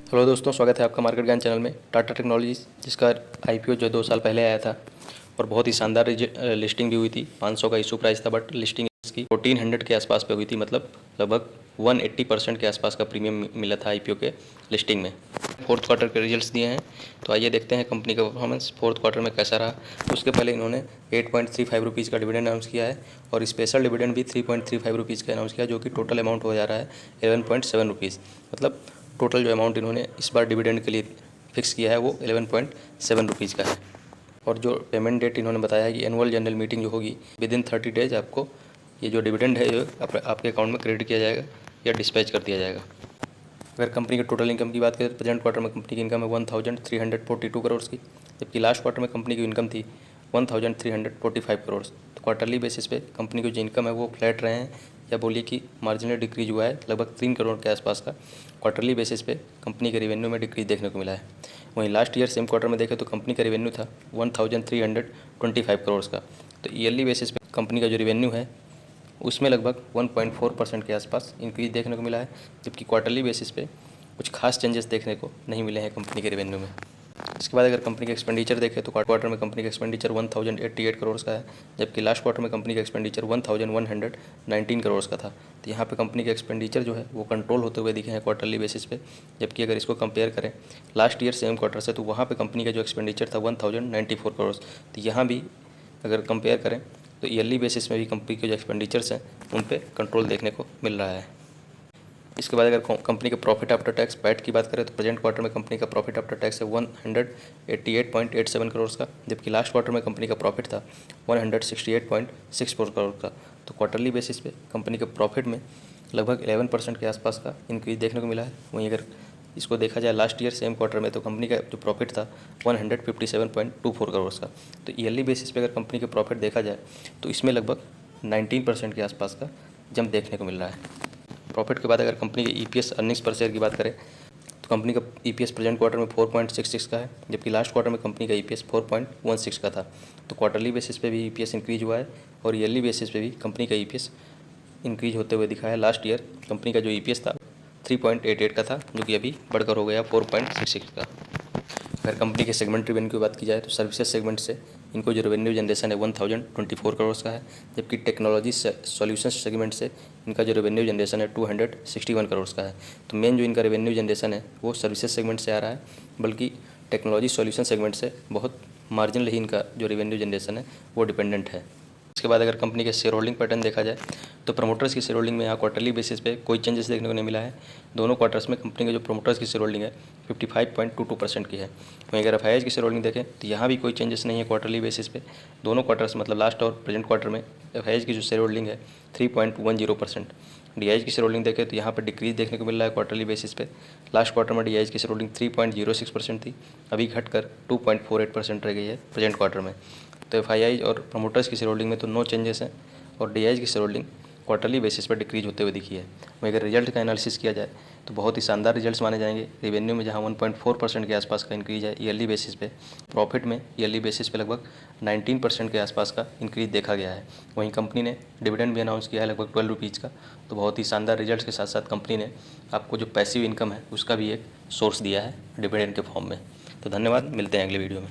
Hello दोस्तों, स्वागत है आपका मार्केट ज्ञान चैनल में। टाटा टेक्नोलॉजीज जिसका आईपीओ जो 2 साल पहले आया था और बहुत ही शानदार लिस्टिंग भी हुई थी। 500 का इशू प्राइस था, बट लिस्टिंग इसकी 1400 के आसपास पे हुई थी। मतलब लगभग 180% के आसपास का प्रीमियम मिला था आईपीओ के लिस्टिंग में। फोर्थ क्वार्टर के रिजल्ट्स दिए हैं, तो आइए देखते हैं कंपनी का परफॉर्मेंस फोर्थ क्वार्टर में कैसा रहा। उसके पहले इन्होंने 8.35 रुपीज़ का डिविडेंड अनाउंस किया है और स्पेशल डिविडेंड भी 3.35 रुपीज़ का अनाउंस किया, जो कि टोटल अमाउंट हो जा रहा है 11.7 रुपीज़। मतलब टोटल जो अमाउंट इन्होंने इस बार डिविडेंड के लिए फिक्स किया है वो 11.7 रुपीज़ का है। और जो पेमेंट डेट इन्होंने बताया है कि एनुअल जनरल मीटिंग जो होगी विदिन 30 डेज आपको ये जो डिविडेंड है ये आपके अकाउंट में क्रेडिट किया जाएगा या डिस्पैच कर दिया जाएगा। अगर कंपनी के टोटल इनकम की बात करें तो प्रेजेंट क्वार्टर में कंपनी की इनकम है 1342 करोड़ की, जबकि लास्ट क्वार्टर में कंपनी की इनकम थी 1345 करोड़। तो क्वार्टरली बेसिस पे कंपनी की जो इनकम है वो फ्लैट रहे हैं, या बोलिए कि मार्जिनल डिक्रीज हुआ है लगभग 3 करोड़ के आसपास का। क्वार्टरली बेसिस पे कंपनी के रेवेन्यू में डिक्रीज देखने को मिला है। वहीं लास्ट ईयर सेम क्वार्टर में देखें तो कंपनी का रेवेन्यू था 1325 करोड़ का। तो ईयरली बेसिस पे कंपनी का जो रेवेन्यू है उसमें लगभग 1.4% के आसपास इंक्रीज देखने को मिला है, जबकि क्वार्टरली बेसिस पे कुछ खास चेंजेस देखने को नहीं मिले हैं कंपनी के रेवेन्यू में। इसके बाद अगर कंपनी का एक्सपेंडिचर देखें तो क्वार्टर में कंपनी का एक्सपेंडिचर 1088 करोड़ का है, जबकि लास्ट क्वार्टर में कंपनी का एक्सपेंडिचर 1119 करोड़ का था। तो यहाँ पे कंपनी का एक्सपेंडिचर जो है वो कंट्रोल होते हुए दिखे हैं क्वार्टरली बेसिस पे। जबकि अगर इसको कंपेयर करें लास्ट ईयर सेम क्वार्टर से तो वहाँ पे कंपनी का जो एक्सपेंडिचर था 1094 करोड़। तो यहाँ भी अगर कंपेयर करें तो ईयरली बेसिस में भी कंपनी के जो एक्सपेंडिचर्स हैं उन पे कंट्रोल देखने को मिल रहा है। इसके बाद अगर कंपनी के प्रॉफिट आफ्टर टैक्स पैट की बात करें तो प्रेजेंट क्वार्टर में कंपनी का प्रॉफिट आफ्टर टैक्स है 188.87 करोड़ का, जबकि लास्ट क्वार्टर में कंपनी का प्रॉफिट था 168.64 करोड़ का। तो क्वार्टरली बेसिस पे कंपनी के प्रॉफिट में लगभग 11% के आसपास का इंक्रीज देखने को मिला है। वहीं अगर इसको देखा जाए लास्ट ईयर सेम क्वार्टर में तो कंपनी का जो प्रॉफिट था 157.24 करोड़ का। तो ईयरली बेसिस पे अगर कंपनी के प्रॉफिट देखा जाए तो इसमें लगभग 19% के आसपास का जंप देखने को मिल रहा है। प्रॉफिट के बाद अगर कंपनी के ईपीएस अर्निंग्स पर शेयर की बात करें तो कंपनी का ईपीएस प्रेजेंट क्वार्टर में 4.66 का है, जबकि लास्ट क्वार्टर में कंपनी का ईपीएस 4.16 का था। तो क्वार्टरली बेसिस पे भी ईपीएस इंक्रीज हुआ है और ईयरली बेसिस पे भी कंपनी का ईपीएस इंक्रीज होते हुए दिखा है। लास्ट ईयर कंपनी का जो ईपीएस था 3.88 का था, जो कि अभी बढ़कर हो गया 4.66 का। अगर कंपनी के सेगमेंट रेवेन्यू की बात की जाए तो सर्विसेज सेगमेंट से इनको जो रेवेन्यू जनरेशन है 1024 करोड़ का है, जबकि टेक्नोलॉजी सॉल्यूशंस सेगमेंट से इनका जो रेवेन्यू जनरेशन है 261 करोड़ का है। तो मेन जो इनका रेवेन्यू जनरेशन है वो सर्विसेज सेगमेंट से आ रहा है, बल्कि टेक्नोलॉजी सॉल्यूशन सेगमेंट से बहुत मार्जिनल ही इनका जो रेवेन्यू जनरेशन है वो डिपेंडेंट है। इसके बाद अगर कंपनी के शेयर होल्डिंग पैटर्न देखा जाए तो प्रमोटर्स की शेयर होल्डिंग में यहाँ क्वार्टरली बेसिस पे कोई चेंजेस देखने को नहीं मिला है। दोनों क्वार्टर्स में कंपनी के जो प्रमोटर्स की शेयर होल्डिंग है 55.22% की है। वहीं अगर एफआईआई की शेयर होल्डिंग देखें तो यहाँ भी कोई चेंजेस नहीं है क्वार्टरली बेसिस पे। दोनों क्वार्टर्स मतलब लास्ट और प्रेजेंट क्वार्टर में एफआईआई की जो शेयर होल्डिंग है 3.10%। डीआईएच की शेयर होल्डिंग देखें तो यहाँ पर डिक्रीज देखने को मिल रहा है क्वार्टरली बेसिस पे। लास्ट क्वार्टर में डीआईएच की शेयर होल्डिंग 3.06% थी, अभी घटकर 2.48% रह गई है प्रेजेंट क्वार्टर में। तो एफआईआई और प्रमोटर्स की शेयर होल्डिंग में तो नो चेंजेस हैं और डीआईएच की शेयर होल्डिंग क्वार्टरली बेसिस पर डिक्रीज होते हुए दिखी है। वहीं अगर रिजल्ट का एनालिसिस किया जाए तो बहुत ही शानदार रिजल्ट्स माने जाएंगे। रेवेन्यू में जहां 1.4% के आसपास का इंक्रीज है ईयरली बेसिस पे, प्रॉफिट में ईयरली बेसिस पे लगभग 19% के आसपास का इंक्रीज देखा गया है। वहीं कंपनी ने डिविडेंड भी अनाउंस किया है लगभग 12 रुपीज़ का। तो बहुत ही शानदार रिजल्ट्स के साथ साथ कंपनी ने आपको जो पैसिव इनकम है उसका भी एक सोर्स दिया है डिविडेंड के फॉर्म में। तो धन्यवाद, मिलते हैं अगले वीडियो में।